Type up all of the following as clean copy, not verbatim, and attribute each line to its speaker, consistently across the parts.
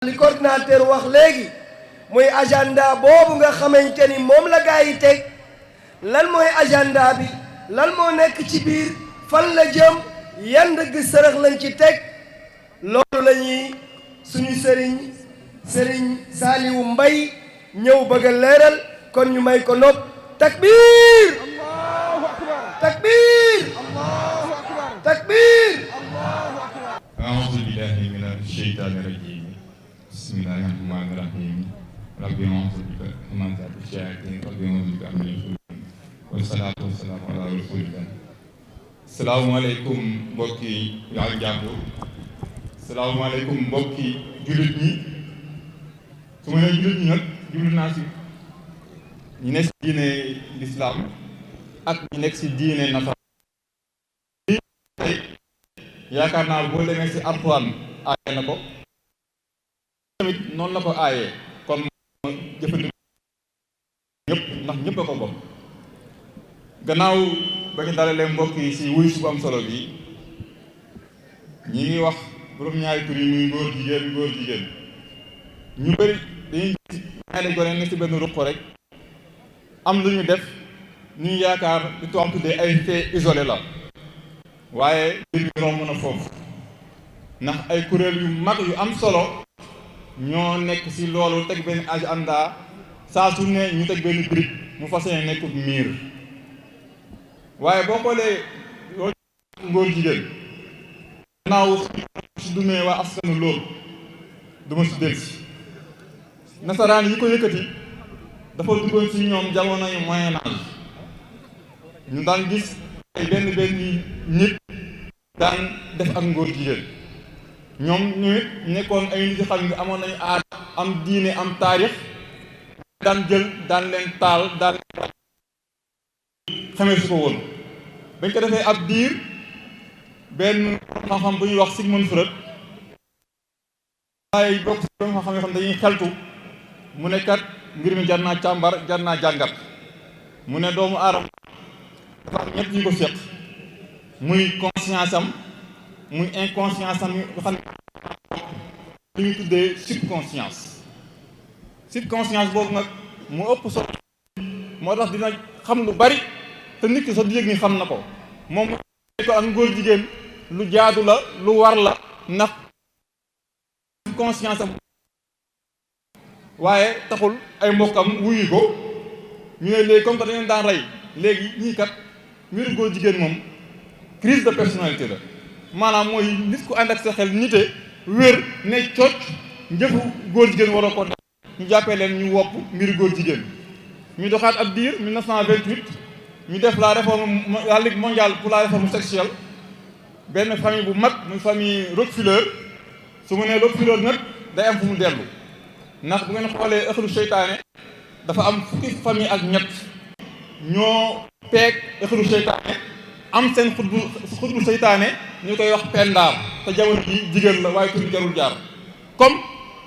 Speaker 1: li coordinateur wax léegi muy agenda boobu nga xamante ni moom la gaa yi teg lan mooy agenda bi lan moo nekk ci biir fan la jëm yan dëgg sërëx lañ ci teg loolu la ñuy suñu sëriñ Saliou Mbaye ñëw bëgg a leeral kon ñu may ko nopp takbir allahu akbar takbir allahu akbar takbir allahu akbar
Speaker 2: a'udhu billahi minash shaytanir rajim bismillahir rahmanir rahim rabbi a'udhu bika min hamazati shayatin rabbi a'udhu bika an yahdurun wassalatu wassalamu ala rasulillah salaamaaleykum mbokki yaa jàmbur salaamaaleykum mbokki jullit ñi su ma nee jullit ñi nag jullit naa si ñi nekk si diine lislaam ak ñi nekk si diine nasaraan tey yaakaar naa boo demee si Alxuraan aaye na ko tamit noonu la ko aayee kon ma jëfandikoo ñëpp ndax ñëpp a ko bokk gannaaw ba ñu dalalee mbokk yi si wuy su bu am solo bi ñi ngi wax borom ñaari tur yi muy góor jigéen ñu bëri dañuy gis ñaari gone ne si benn ruq rek am lu ñu def ñu yaakaar li tubaab tuddee ay fait isolé la waaye mbir mi romb na foofu ndax ay kuréel yu mag yu am solo ñoo nekk si loolu teg benn agenda saa su ne ñu teg benn brique mu fas yéene nekk miir waaye boo xoolee loolu ngóor jigéen gannaaw si dumee waa askanu loolu duma si delsi nasaraan yi ko yëkkati dafa duggoon ci ñoom jamono yu moyen âge ñu daan gis ay benn nit daan def ak ngóor jigéen ñoom ñu nekkoon ay nit yi xam ne amoon nañu aada am diine am taarix daan jël daan leen taal daan xamee su ko woon bañ ko defee ab diir benn xam-xam bu ñuy wax Sigmund Freud waaye bokk si doon xam-xam yoo xam dañuy xeltu mu ne kat mbir mi jar naa càmbar jar naa jàngat mu ne doomu aadama dafa am ñett ñu ko seq muy conscience am muy inconscience am nga xam ne lu ñu tuddee subconscience boobu nag mu ëpp solo moo tax dina xam lu bari te nit ki sax du yëg ni xam na ko moom ko ak ngóor jigéen lu jaadu la lu war la ndax conscience am waaye taxul ay mbokkam wuyu ko ñu ne léegi comme que dañu daan rey léegi ñii kat mbiru góor jigéen moom crise de personnalité la maanaam mooy nit ku ànd ak sa xel nite wér ne cocc njëfu góor jigéen waroo ko def ñu jàppee leen ñu wopp mbiru góor jigéen ñu doxaat ab diir 1928 ñu def la réforme la Ligue mondiale pour la réforme sexuelle benn famille bu mag muy famille Rockefeller su mu nee Rockefeller nag day am fu mu dellu ndax bu ngeen xoolee ëxlu seytaane dafa am fukki famille ak ñett ñoo peeg ëxlu seytaane am seen xutbu seytaane ñu koy wax pendaam te jamono ji jigéen la waaye tur jarul jaar comme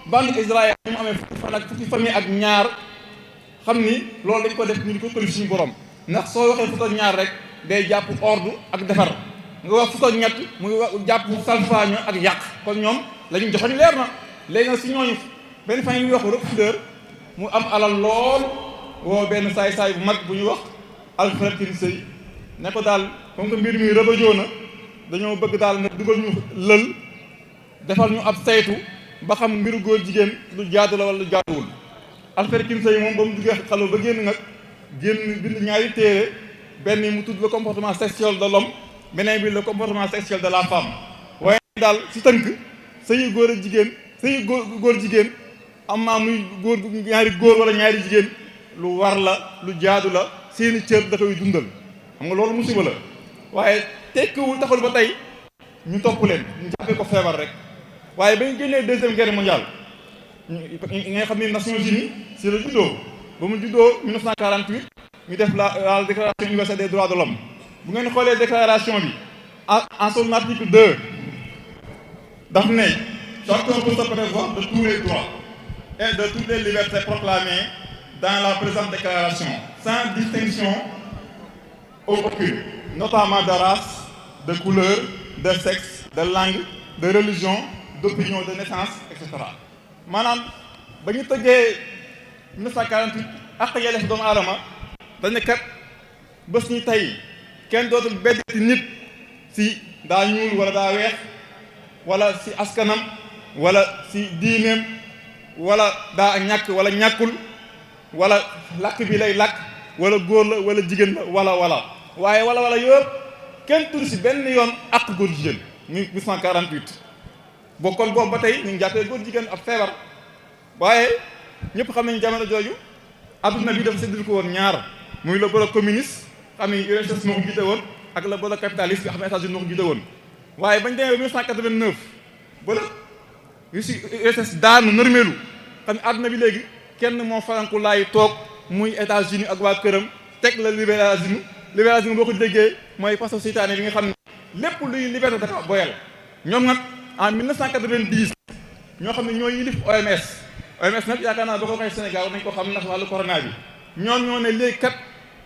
Speaker 2: bande Israël ñu mu amee fukki famille ak ñaar xam ni loolu dañ ko def ñu di ko këli suñu borom ndax soo waxee fukk ak ñaar rek day jàpp ordre ak defar nga wax fukk ak ñett mu ngi jàpp salfaaño ak yàq kon ñoom la ñu joxoñ leer na léegi nag si ñooñu benn fan yi ñuy wax Rockefeller mu am alal lool woo benn saay-saay bu mag bu ñuy wax Alfred Kinsey ne ko daal comme que mbir mi rëbëjoo na dañoo bëgg daal nga dugal ñu lël defal ñu ab saytu ba xam mbiru góor jigéen lu jaadu la wala lu jaaduwul Alfred Kinsey moom ba mu duggee xalu ba génn nag génn bind ñaari téere benn mu tudd le comportement sexuel de l'homme beneen bi le comportement sexuel de la femme waaye daal si tënk sëyu góor ak jigéen sëyu góor jigéen am maa muy góor ñaari góor wala ñaari jigéen lu war la lu jaadu la seeni cër da koy dundal xam nga loolu musiba la waaye tekkiwul taxul ba tey ñu topp leen ñu jàppee ko feebar rek waaye ba ñu génnee deuxième guerre mondiale nga xam ne Nations Unies si la juddoo ba mu juddoo 1948 ñu def la déclaration universelle des droits de l'homme bu ngeen xoolee déclaration bi en son article 2 daf ne chacun peut se prévaloir de tous les droits et de toutes les libertés proclamées dans la présente déclaration sans distinction aucune, notamment de race, de couleur, de sexe, de langue, de religion, d'opinion, de naissance, etc. maanaam ba ñu tëggee 1948 ak yelleef doomu aadama dañ ne kat bés ñi tey kenn dootul beddati nit si daa ñuul wala daa weex wala si askanam wala si diineem wala daa ñàkk wala ñàkkul wala làkk bi lay làkk wala góor la wala jigéen la wala waaye wala yëpp kenn tudd si benn yoon ak góor jigéen muy 1948 bokkol boobu ba tey ñu ngi jàppee góor jigéen ab feebar waaye ñëpp xam nañ jamono jooju adduna bi dafa séddale ko woon ñaar muy le bloc communiste xam ni URSS moo ko jiite woon ak le bloc capitaliste bi xam ne États-Unis moo ko jiite woon waaye bañ demee ba 1989 bloc URSS daanu nërmeelu xam ne adduna bi léegi kenn moo faranku laay toog muy États-Unis ak waa këram teg la libéralisme boo ko déggee mooy façon seytaane bi nga xam ne lépp luy liberté dafa boyal ñoom nag en 1990 ñoo xam ne ñoo yilif OMS nag yaakaar naa ba ko waxee Sénégal nañ ko xam ndax wàllu corona bi ñoo ne léegi kat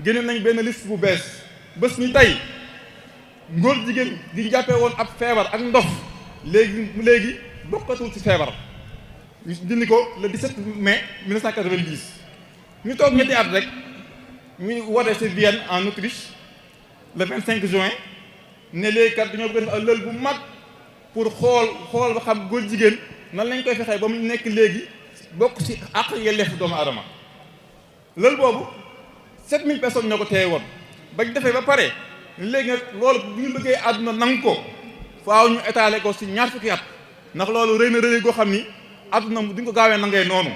Speaker 2: génne nañ benn liste bu bees bés ni tey ngóor jigéen di jàppee woon ab feebar ak ndof léegi bokkatul ci feebar ñu dindi ko le 17 mai 1990 ñu toog ñetti at rek ñu woote ci Vienne en Autriche le 25 juin ne léegi kat dañoo bëgg a def lël bu mag pour xool ba xam góor jigéen nan lañ koy fexee ba mu nekk léegi bokk ci àq yelleef doomu aadama lël boobu 7000 personnes ñoo ko teewe woon bañ defee ba pare léegi nag loolu bu ñu bëggee àdduna nangu ko faaw ñu étaler ko ci ñaar fukki at ndax loolu rëy na rëy goo xam ni àdduna duñ ko gaawee nangee noonu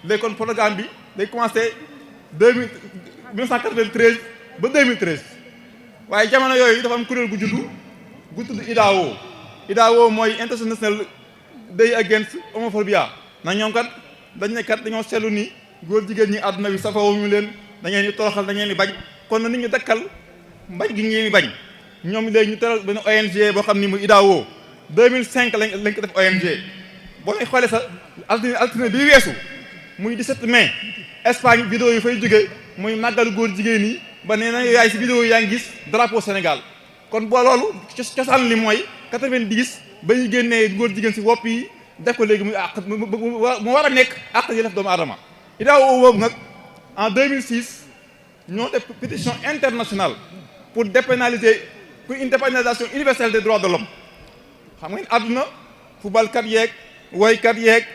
Speaker 2: léegi kon programme bi day commencé 1993 ba 2013 waaye jamono yooyu dafa am kuréel gu juddu gu tudd IDAO mooy International Day Against Homophobia na ñoom kat dañ ne kat dañoo seetlu ni góor jigéen ñi àdduna bi safawuñu leen da ngeen di toroxal da ngeen di bañ kon na nit ñi dakkal mbañ gi ngeen di bañ ñoom léegi ñu teral benn ONG boo xam ni muy IDAO 2005 lañ ko def ONG boo lay xoolee sax altine bii weesu muy 17 mai Espagne vidéo yi fay jóge muy màggalu góor jigéen yi ba nee na yaay si vidéo yi yaa ngi gis drapeau Sénégal kon boo loolu cosaan li mooy 90 ba ñu génnee góor jigéen si wopp yi def ko léegi muy àq mu war a nekk àq yelleef doomu aadama IDAO boobu nag en 2006 ñoo def pétition internationale pour dépénaliser pour une dépénalisation universelle des droits de l'homme xam ngeen àdduna footballkat yeeg woykat yeeg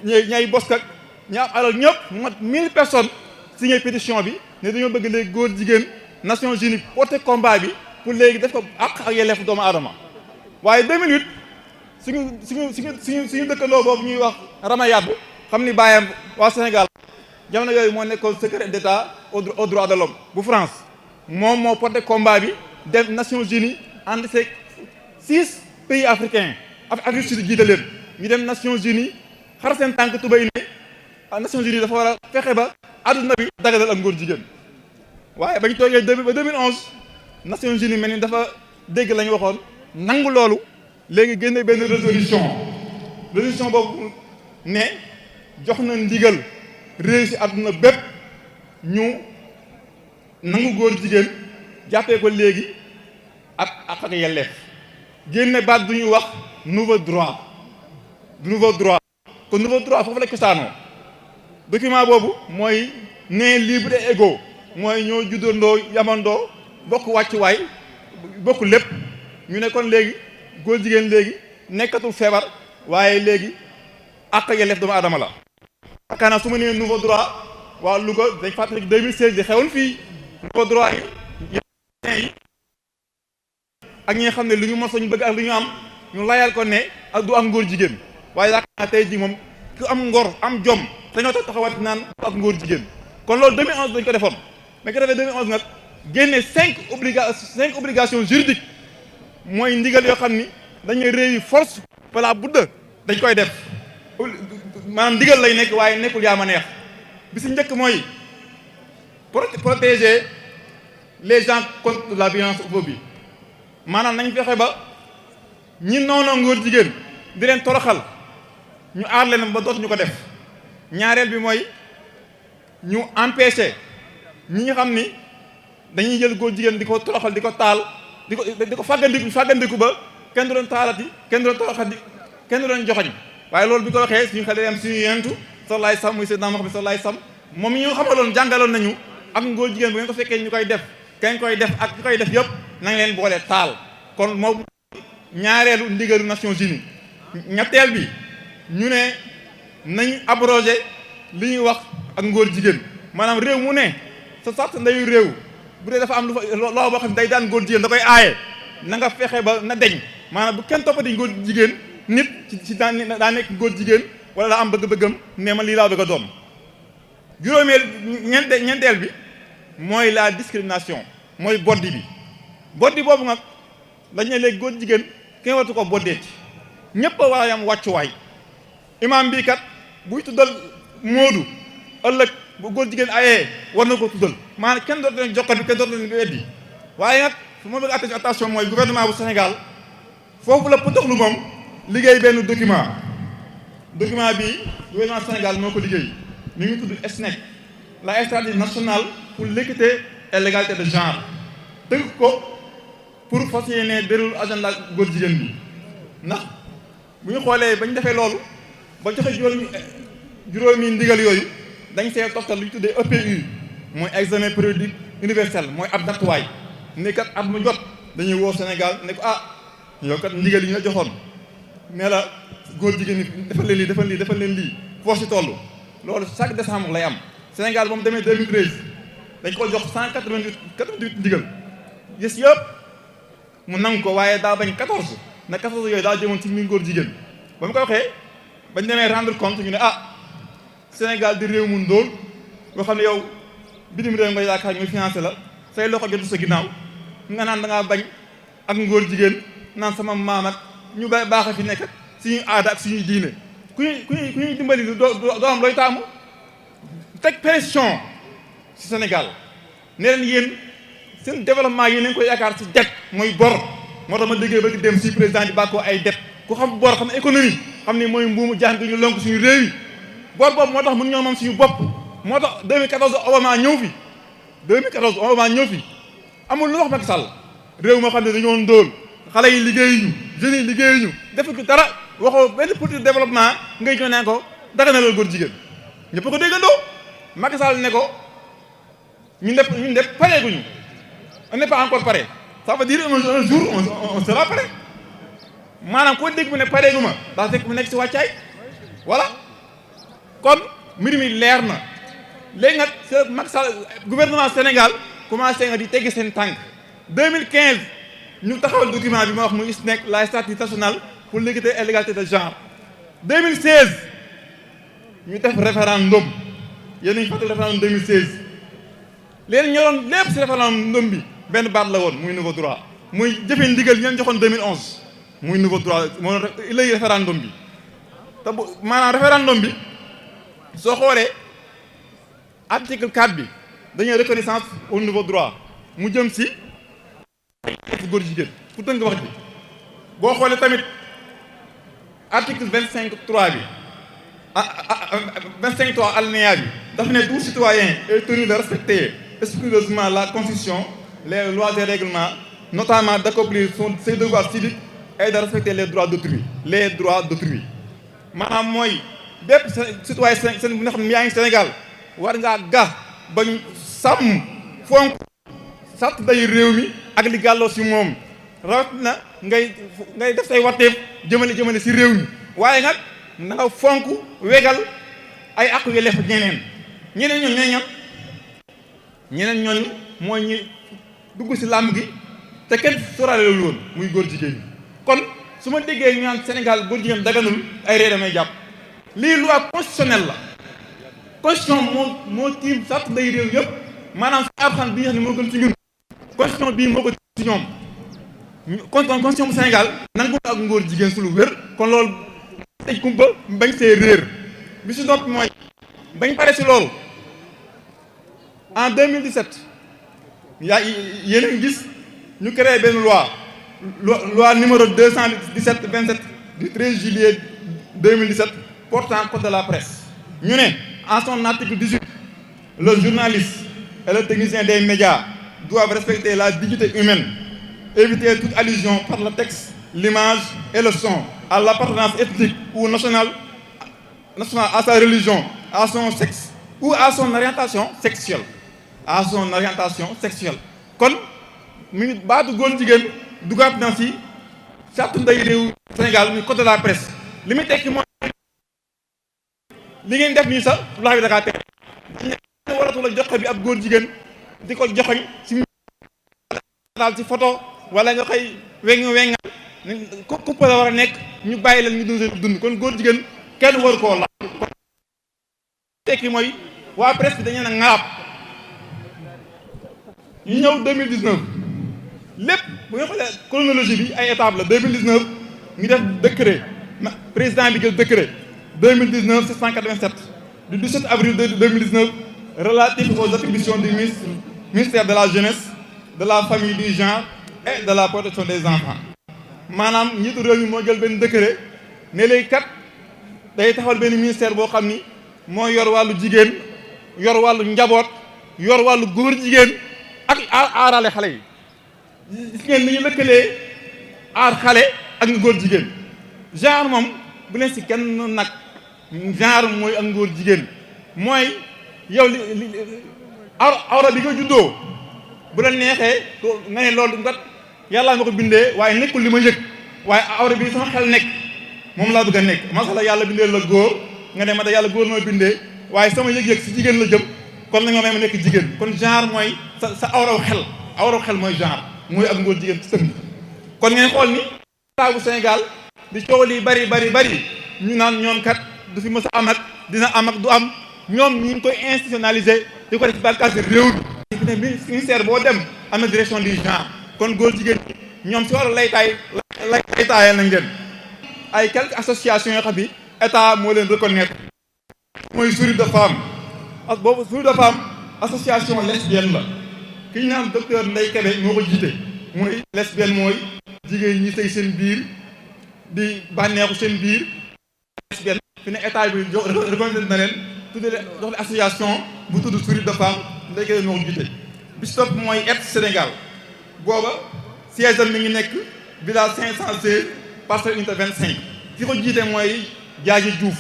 Speaker 2: ñay boskat ña am alal ñëpp mat 1000 personnes signé pétition bi ne dañoo bëgg léegi góor jigéen Nations Unies porté combat bi pour léegi def ko àq ak yelleef doomu aadama waaye 2008 suñu dëkkandoo boobu ñuy wax Rama Yade xam ni bàyyam waa Sénégal jamono yooyu moo nekkoon secrétaire d'État aux droits de l'homme bu France moom moo porté combat bi dem Nations Unies ànd seeg 6 pays africains Afrique Sud jiite leen ñu dem Nations Unies xar seen tànk tubay ne Nations Unies dafa war a fexe ba àdduna bi daganal ak ngóor jigéen waaye bañ toogee ba 2011 Nations Unies mel ni dafa dégg la ñu waxoon nangu loolu léegi génne benn résolution boobu ne jox na ndigal réew si àdduna bépp ñu nangu góor jigéen jàppee ko léegi ak yelleef génne baat du ñuy wax nouveau droit kon nouveau droit foofu la cosaanoo document boobu mooy né libre et égaux mooy ñoo juddandoo yamandoo bokk wàccuwaay bokk lépp ñu ne kon léegi góor jigéen léegi nekkatul feebar waaye léegi àq yelleef doomu aadama la yaakaar naa su ma nee nouveau droit waa Louga dañ fàttali 2016 di xewoon fii nouveau droit yi ak ñi nga xam ne lu ñu mos ñu bëgg ak lu ñu am ñu layal ko ne ak du am góor jigéen waaye yaakaar naa tey jii moom ku am ngor am jom dañoo taxawat naan du ak ngóor jigéen kon loolu 2011 dañ ko defoon mais ko defee 2011 nag génne 5 obligations juridiques mooy ndigal yoo xam ni dañuy réew yi force wala budda dañ koy def maanaam ndigal lay nekk waaye nekkul yaa ma neex bi si njëkk mooy protéger les gens contre la violence homophobie maanaam nañ fexe ba ñi noonoo ngóor jigéen di leen toroxal ñu aar leen ba dootuñu ko def ñaareel bi mooy ñu empêcher ñi nga xam ni dañuy jël góor jigéen di ko toroxal di ko taal di ko fàggandiku ba kenn du leen taalati kenn du leen toroxal kenn du leen joxoñ waaye loolu bi ko waxee suñu xel am suñu yentu sallallahu alayhi wasallam muy Seydina Muhammad sallallahu alayhi wasallam moom ñu xamaloon jàngaloon nañu ak ngóor jigéen bu ngeen ko fekkee ñu koy def kañ koy def ak ñu koy def yëpp na ngeen leen boole taal kon moom ñaareelu ndigalu Nations Unies ñetteel bi ñu ne nañ abrogé li ñuy wax ak ngóor jigéen maanaam réew mu ne sa sart ndeyu réew bu dee dafa am lu fa loo boo xam ne day daan ngóor jigéen da koy aaye na nga fexe ba na deñ maanaam bu kenn toppati ngóor jigéen nit ci daa nekk ngóor jigéen wala daa am bëgg-bëggam ne ma lii laa bëgg a doon juróomeel ñeenteel bi mooy la discrimination mooy boddi boobu nag dañ ne léegi góor jigéen kenn watu ko boddeeti ñëpp a war a yam wàccuwaay imaam bii kat buy tuddal moodu ëllëg bu góor jigéen ayee war na ko tuddal maanaam kenn dootu leen jokkat bi kenn dootu leen weddi waaye nag fu ma bëgg attention mooy gouvernement bu Sénégal foofu la pëtaxlu moom liggéey benn document bi gouvernement Sénégal moo ko liggéey mi ngi tudd SNEC la stratégie nationale pour l'équité et l'égalité de genre tëgg ko pour fas yéene déroule agenda góor jigéen bi ndax bu ñu xoolee ba ñu defee loolu ba joxe juróomi ndigal yooyu dañ see toftal lu ñu tuddee EPU mooy examen périodique universel mooy ab nattuwaay ne kat at mu jot dañuy woo Sénégal ne ko yow kat ndigal yi ñu la joxoon ne la góor jigéen ñi defal leen lii foo si toll loolu chaque décembre lay am Sénégal ba mu demee 2013 dañ ko jox 188 ndigal gis yëpp mu nangu ko waaye daa bañ 14 na 14 yooyu daa jëmoon ci mbir góor jigéen ba mu ko waxee bañ demee rendre compte ñu ne Sénégal di réew mu ndóol boo xam ne yow bitim réew nga yaakaar ñu financé la say loxo jotu sa ginnaaw nga naan da ngaa bañ ak ngóor jigéen naan sama maam ak ñu baax a fi nekk suñuy aada ak suñuy diine ku ñuy dimbali doo am looy taamu teg pression ci Sénégal ne leen yéen seen développement yi nañ ko yaakaar ci det mooy bor moo tax ma déggee ba dem si président di bàkkoo ay det ku xam bor xam économie xam ne mooy mbuumu jaan gi ñu lonk suñu réew yi bor boobu moo tax mun ñoo moom suñu bopp moo tax 2014 Obama ñëw fi amul lu wax Macky Sall réew moo xam ne dañoo ndóol xale yi liggéeyuñu jeunes yi liggéeyuñu defu ko dara waxoo benn politique de développement ngay ñëw ne ko dara na loolu góor jigéen ñëpp ko déggandoo Macky Sall ne ko ñun de pareeguñu on n'est pas encore prêt ça veut dire un jour on sera prêt maanaam koo dégg mu ne pareegu ma daa fekk mu nekk si wàccaay voilà kon mbir mi leer na léegi nag Macky Sall gouvernement Sénégal commencé nga di teggi seen tànk 2015 ñu taxawal document bi ma wax muy SNEC la stratégie nationale pour l'équité et l'égalité de genre 2016 ñu def référendum yéen a ngi fàttali référendum 2016 léegi ñoroon lépp si référendum bi benn baat la woon muy nouveau droit muy jëfee ndigal ñeen joxoon 2011 muy nouveau droit moo lay référendum bi te bu maanaam référendum bi soo xoolee article 4 bi dañuy reconnaissance au nouveau droit mu jëm si góor jigéen pour tënk wax bi boo xoolee tamit article 25.3 bi 25.3 alinéa bi daf ne tout citoyen est tenu de respecter scrupuleusement la constitution les lois et règlements notamment d'accomplir ses devoirs civiques et de respecter les droits d'autrui maanaam mooy bépp citoyen seen bu nga xam ne yaa ngi Sénégal war ngaa ga bañ sàmm fonk sàtt day réew mi ak li gàlloo si moom rawat na ngay def say warteef jëmale si réew mi waaye nag na nga fonk wegal ay àqu yelleef ñeneen ñooñu mooy ñi dugg si làmb gi te kenn sóoraale loolu woon muy góor jigéen ñi kon su ma déggee ñu naan Sénégal góor jigéen daganul ay ree damay jàpp lii loi constitutionnelle la constitution moo tiim sàtt nday réew yëpp maanaam sa abxan bi nga xam ne moo gën ci ñun constitution bii moo ko ci ñoom constitution bu Sénégal nangu ak ngóor jigéen su lu wér kon loolu tey kumpa bañ see réer bi si noppi mooy bañ pare si loolu en 2017 yéen a ngi gis ñu créé benn loi numéro 217/27 du 13 juillet 2017 portant code de la presse ñu ne en son article 18 le journaliste et le technicien des médias doivent respecter la dignité humaine, éviter toute allusion par le texte, l'image et le son à l'appartenance ethnique ou nationale à sa religion, à son sexe ou à son orientation sexuelle. À son orientation sexuelle. Kon mi ngi baatu góor jigéen dugaat na ci charte ndeyu réew Sénégal muy code de la presse li muy tekki mooy li ngeen def nii sax loi bi da kaa tere dañ waratu la joxe bi ab góor jigéen di ko joxoñ ci daal ci photo wala nga koy wengal couple la war a nekk ñu bàyyi leen ñu dund seen dund kon góor jigéen kenn waru koo la kon tekki mooy waa presse bi dañu ne ŋaab ñu ñëw 2019 lépp bu nga xoolee chronologie bi ay étapes la 2019 ñu def décret président bi jël décret 2019 787 du 17 avril 2019 relatif aux attributions du ministère de la jeunesse de la famille du genre et de la protection des enfants maanaam njiitu réew mi moo jël benn décret ne léegi kat day taxawal benn ministère boo xam ni moo yor wàllu jigéen yor wàllu njaboot yor wàllu góor jigéen ak aarale xale yi gis ngeen ni ñu lëkkalee aar xale ak ngóor jigéen genre moom bu leen si kenn nag genre mooy ak ngóor jigéen mooy yow li awra bi nga juddoo bu la neexee nga ne loolu ngat yàlla ma ko bindee waaye nekkul li ma yëg waaye awra bi sama xel nekk moom laa bëgg a nekk masala yàlla bindee la góor nga ne ma da yàlla góor ma bindee waaye sama yëg-yëg si jigéen la jëm kon la nga may ma nekk jigéen kon genre mooy sa awraw xel mooy genre mooy ak ngóor jigéen ci tënk kon ngeen xool ni état bu Sénégal di coow li bari ñu naan ñoom kat du fi mës a am ak dina am ak du am ñoom ñu ngi koy institutionnaliser di ko def ci bànqaas réew bi ministère boo dem am na direction du genre kon góor jigéen ñoom si wàllu laytaayal nañ leen ay quelques associations yoo xam ni état moo leen reconnaître mooy Sourire de Femme ak boobu Sourire de Femme association lesbienne la ki ñu naan docteur Ndeye Kébé moo ko jiite mooy lesbienne mooy jigéen ñi sëy seen biir di bànneexu seen biir lesbienne fi ne état bi reconnaître na leen tuddee dox association bu tudd Sourire de Femme Ndeye Kébé moo ko jiite bi si topp mooy ET Sénégal booba siège am mi ngi nekk village 516 parcelle unité 25 ki ko jiite mooy Jaaji Diouf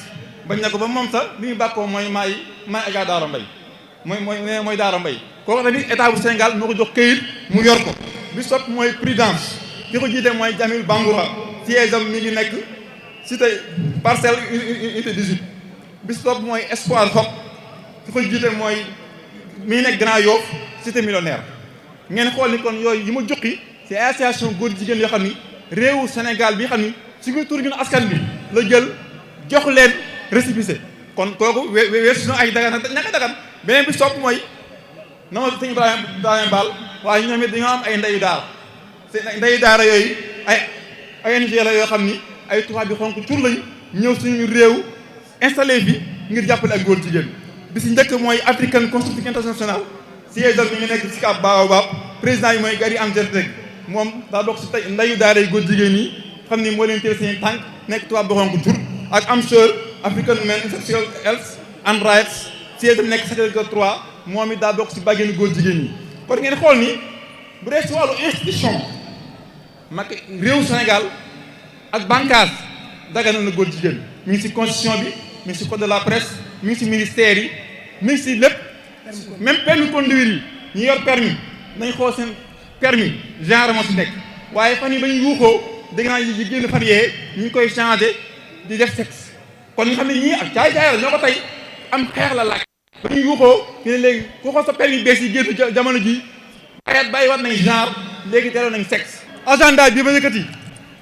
Speaker 2: bañ ne ko ba moom sax li ñu bàkkoo mooy maay Adja Daara Mbaye mooy Daara Mbaye kooku tamit état bu Sénégal moo ko jox këyit mu yor ko bi sopp mooy Prudence ki ko jiite mooy Jamil Bangoura siège am mi ngi nekk cité parcelle unité 18 bi sopp mooy Espoir Hop ki ko jiite mooy mi ngi nekk Grand Yoff cité millionnaire ngeen xool ni kon yooyu yi ma joxi c'est association góor jigéen yoo xam ni réewu Sénégal bi xam ni si biir tur ñun askan bi la jël jox leen récépissé kon kooku weesu na ay dagan ñaka dagan beneen bi sopp mooy na ma sëñ Ibrahima Baal waaye ñoom it dañoo am ay ndeyu daara ndeyu daara yooyu ay ONG la yoo xam ni ay tubaab bi xonk tur lañ ñëw suñu réew installé fi ngir jàppale ak góor jigéen bi si njëkk mooy African Consulting International siège mi ngi nekk Sicap Baobab président yi mooy Gary Amjad moom daa bokk si tey ndeyu daara yi góor jigéen yi xam ni moo leen teel seen tànk nekk tubaab bi xonk tur ak AMSHER African Men Sexual Health and Rights siège nekk Sacré-Cœur 3 moom it daa bokk si bàggeenu góor jigéen yi kon ngeen xool ni bu dee si wàllu institution mag réew Sénégal ak bànqaas daganal na góor jigéen mi ngi si constitution bi mi ngi si code de la presse mi ngi si ministère yi mi ngi si lépp même permis conduire yi ñu yor permis nañ xool seen permis genre moo si nekk waaye fan yi ba ñu yuuxoo dégg naa yi génn fan yee ñu ngi koy changé di def sexe kon ñu xam ne ñii ak caay-caay la ñoo ko tey am xeex la laaj ba ñu yuuxoo ñu ne léegi ku xool sa permis bees yi génn jamono ji bàyyi wat nañ genre léegi delloo nañ sexe agenda bi ba yëkkati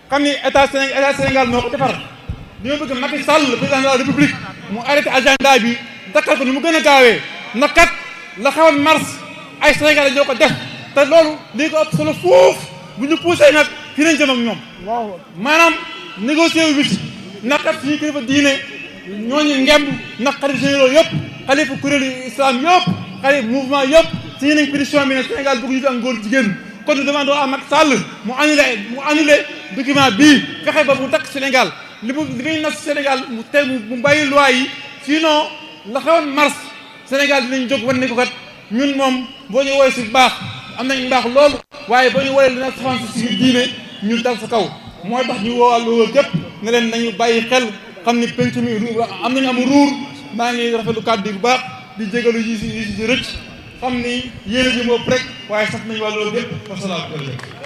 Speaker 2: xam ni état Sénégal moo ko defar dañoo bëgg Macky Sall le président de la République mu arrêté agenda bi dakkal ko ni mu gën a gaawee na kat la xewoon mars ay Sénégalais ñoo ko def te loolu lii ko ëpp solo foofu bu ñu poussé nag fii nañ jëm ak ñoom maanaam négocier wu witi naqat suñu kilifa diine ñooñu ngemb nag xalif généraux yëpp xalifa kuréelu islam yëpp xalif mouvement yëpp signé nañ pétition bi ne Sénégal bëgg ñu fi ak ngóor jigéen kon nous demandons à Macky Sall mu annulé document bii fexe ba mu dakk Sénégal li muy nas Sénégal mu bàyyi loi yi sinon la xewoon mars Sénégal dinañ jóg wan ne ko kat ñun moom boo ñu woowee si baax am nañ mbaax loolu waaye boo ñu woowee li na saxoon si suñu diine ñun dal sa kaw mooy tax ñu woo loolu képp ne leen nañu bàyyi xel xam ni penc mi am nañu am ruur. maa ngi rafetlu kàddu bu baax di jégalu yi si rëcc xam ni yéen a ji moom rek waaye sax nañu wàllu loolu yëpp wasalaam.